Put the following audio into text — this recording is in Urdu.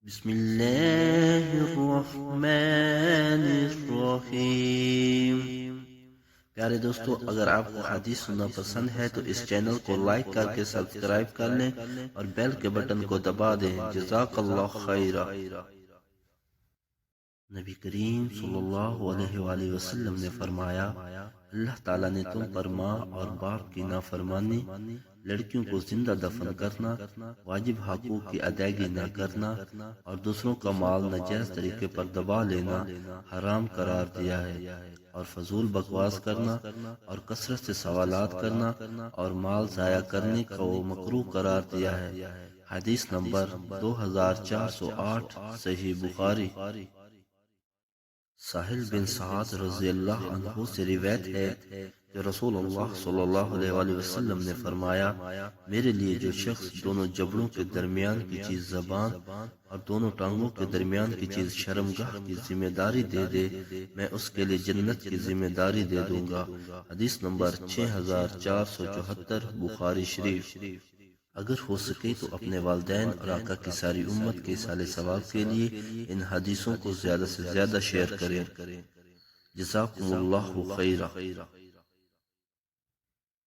بسم اللہ الرحمن الرحیم۔ پیارے دوستو، اگر آپ کو حدیث سننا پسند ہے تو اس چینل کو لائک کر کے سبسکرائب کر لیں اور بیل کے بٹن کو دبا دیں۔ جزاک اللہ خیرہ۔ نبی کریم صلی اللہ علیہ وآلہ وسلم نے فرمایا، اللہ تعالیٰ نے تم پر ماں اور باپ کی نافرمانی، لڑکیوں کو زندہ دفن کرنا، واجب حقوق کی ادائیگی نہ کرنا اور دوسروں کا مال ناجائز طریقے پر دبا لینا حرام قرار دیا ہے، اور فضول بکواس کرنا اور کثرت سے سوالات کرنا اور مال ضائع کرنے کو مکروہ قرار دیا ہے۔ حدیث نمبر 2408، صحیح بخاری۔ ساحل بن سعد رضی اللہ عنہ سے روایت ہے کہ رسول اللہ صلی اللہ علیہ وآلہ وسلم نے فرمایا، میرے لیے جو شخص دونوں جبڑوں کے درمیان کی چیز زبان اور دونوں ٹانگوں کے درمیان کی چیز شرمگاہ کی ذمہ داری دے دے، میں اس کے لیے جنت کی ذمہ داری دے دوں گا۔ حدیث نمبر 6474، بخاری شریف۔ اگر ہو سکے تو اپنے والدین اور آقا کی ساری امت کے اصحال ثواب کے لیے ان حدیثوں کو زیادہ سے زیادہ شیئر کریں۔ جزاکم اللہ خیرہ۔